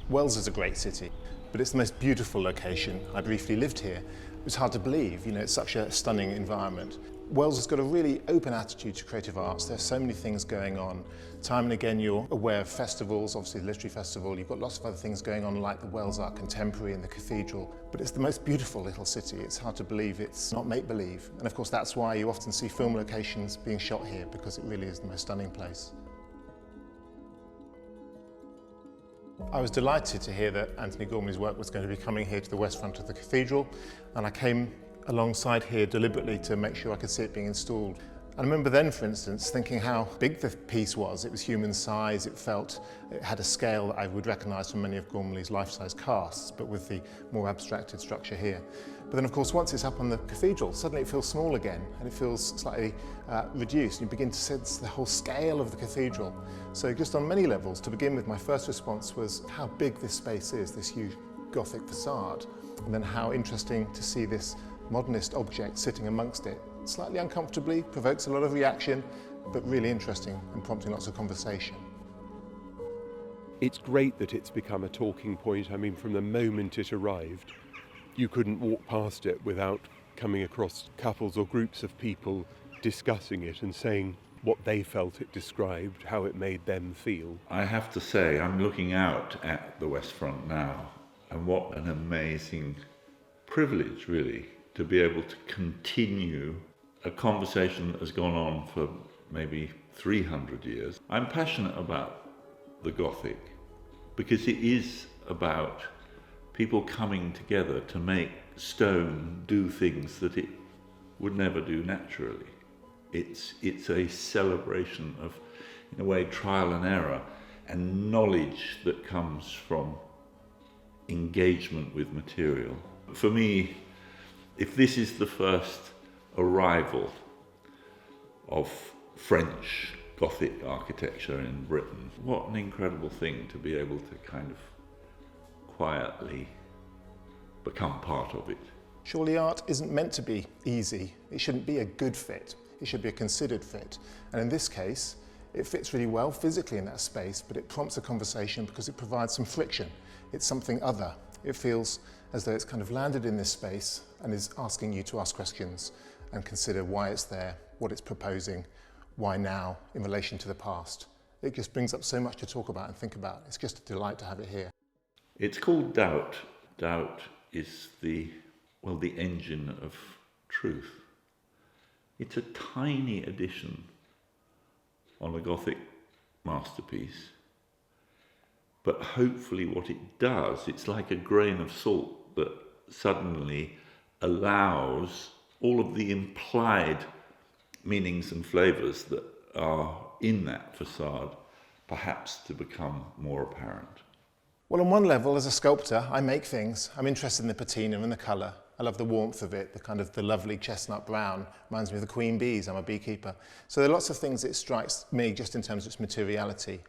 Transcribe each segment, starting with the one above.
Wells is a great city, but it's the most beautiful location. I briefly lived here. It was hard to believe, it's such a stunning environment. Wells has got a really open attitude to creative arts. There's so many things going on. Time and again you're aware of festivals, obviously the Literary Festival. You've got lots of other things going on like the Wells Art Contemporary and the Cathedral. But it's the most beautiful little city. It's hard to believe it's not make-believe. And of course that's why you often see film locations being shot here, because it really is the most stunning place. I was delighted to hear that Antony Gormley's work was going to be coming here to the west front of the cathedral, and I came alongside here deliberately to make sure I could see it being installed. I remember then, for instance, thinking how big the piece was. It was human size, it had a scale that I would recognise from many of Gormley's life-size casts, but with the more abstracted structure here. But then, of course, once it's up on the cathedral, suddenly it feels small again, and it feels slightly reduced. You begin to sense the whole scale of the cathedral. So just on many levels, to begin with, my first response was how big this space is, this huge Gothic facade, and then how interesting to see this modernist object sitting amongst it. Slightly uncomfortably, provokes a lot of reaction, but really interesting and prompting lots of conversation. It's great that it's become a talking point. I mean, from the moment it arrived, you couldn't walk past it without coming across couples or groups of people discussing it and saying what they felt it described, how it made them feel. I have to say, I'm looking out at the West Front now, and what an amazing privilege, really, to be able to continue a conversation that has gone on for maybe 300 years. I'm passionate about the Gothic because it is about people coming together to make stone do things that it would never do naturally. It's a celebration of, in a way, trial and error and knowledge that comes from engagement with material. For me, if this is the first arrival of French Gothic architecture in Britain, what an incredible thing to be able to kind of quietly become part of it. Surely art isn't meant to be easy. It shouldn't be a good fit. It should be a considered fit. And in this case, it fits really well physically in that space, but it prompts a conversation because it provides some friction. It's something other. It feels as though it's kind of landed in this space and is asking you to ask questions and consider why it's there, what it's proposing, why now in relation to the past. It just brings up so much to talk about and think about. It's just a delight to have it here. It's called doubt. Doubt is the engine of truth. It's a tiny addition on a Gothic masterpiece, but hopefully what it does, it's like a grain of salt that suddenly allows all of the implied meanings and flavours that are in that facade perhaps to become more apparent. Well, on one level, as a sculptor, I make things. I'm interested in the patina and the colour. I love the warmth of it, the lovely chestnut brown. Reminds me of the queen bees. I'm a beekeeper. So there are lots of things that strikes me just in terms of its materiality.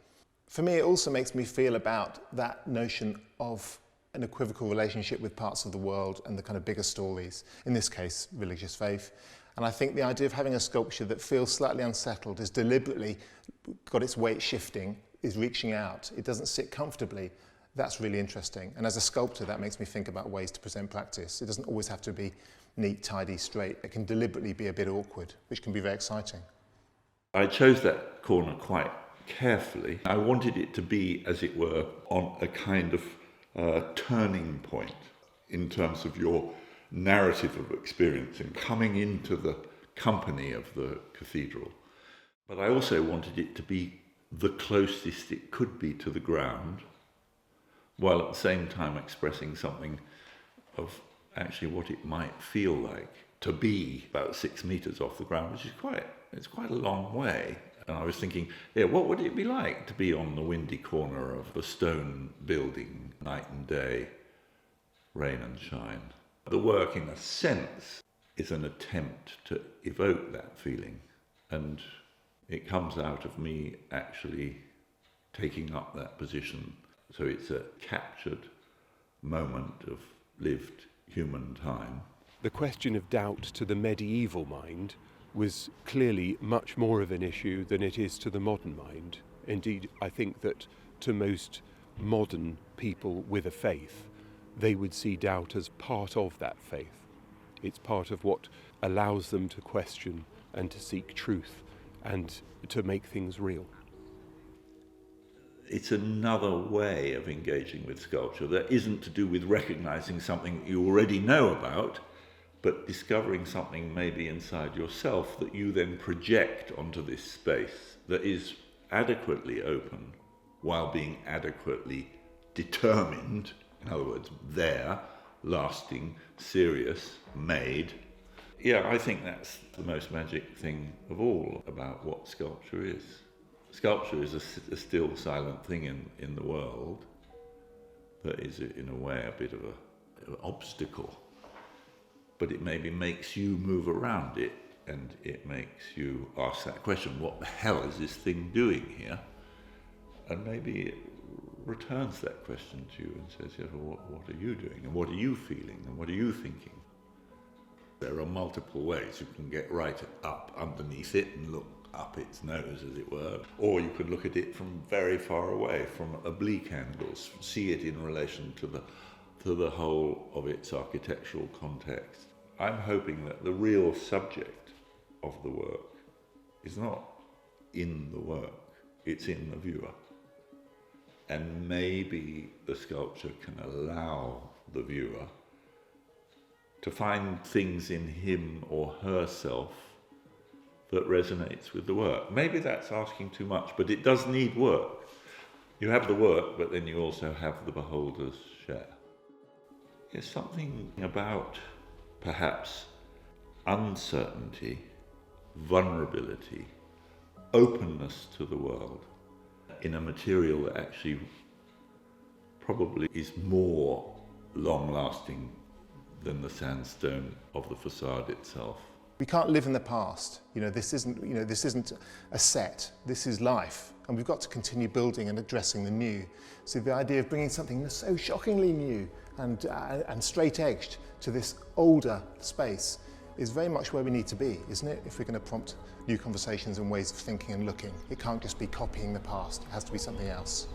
For me, it also makes me feel about that notion of an equivocal relationship with parts of the world and the kind of bigger stories, in this case, religious faith. And I think the idea of having a sculpture that feels slightly unsettled, is deliberately got its weight shifting, is reaching out. It doesn't sit comfortably. That's really interesting. And as a sculptor, that makes me think about ways to present practice. It doesn't always have to be neat, tidy, straight. It can deliberately be a bit awkward, which can be very exciting. I chose that corner quite carefully. I wanted it to be, as it were, on a kind of turning point in terms of your narrative of experience and coming into the company of the cathedral. But I also wanted it to be the closest it could be to the ground, while at the same time expressing something of actually what it might feel like to be about 6 meters off the ground, which is quite a long way. And I was thinking, what would it be like to be on the windy corner of a stone building, night and day, rain and shine? The work, in a sense, is an attempt to evoke that feeling, and it comes out of me actually taking up that position. So it's a captured moment of lived human time. The question of doubt to the medieval mind was clearly much more of an issue than it is to the modern mind. Indeed, I think that to most modern people with a faith, they would see doubt as part of that faith. It's part of what allows them to question and to seek truth and to make things real. It's another way of engaging with sculpture that isn't to do with recognizing something you already know about, but discovering something maybe inside yourself that you then project onto this space that is adequately open while being adequately determined, in other words, there, lasting, serious, made. Yeah, I think that's the most magic thing of all about what sculpture is. Sculpture is a still silent thing in the world that is, in a way, a bit of an obstacle. But it maybe makes you move around it, and it makes you ask that question, what the hell is this thing doing here? And maybe it returns that question to you and says, yes, well, what are you doing? And what are you feeling? And what are you thinking? There are multiple ways. You can get right up underneath it and look up its nose, as it were, or you could look at it from very far away, from oblique angles, see it in relation to the whole of its architectural context. I'm hoping that the real subject of the work is not in the work, it's in the viewer. And maybe the sculpture can allow the viewer to find things in him or herself that resonates with the work. Maybe that's asking too much, but it does need work. You have the work, but then you also have the beholder's share. There's something about, perhaps, uncertainty, vulnerability, openness to the world in a material that actually probably is more long-lasting than the sandstone of the facade itself. We can't live in the past. This isn't a set. This is life, and we've got to continue building and addressing the new. So the idea of bringing something so shockingly new and straight-edged to this older space is very much where we need to be, isn't it? If we're going to prompt new conversations and ways of thinking and looking, it can't just be copying the past. It has to be something else.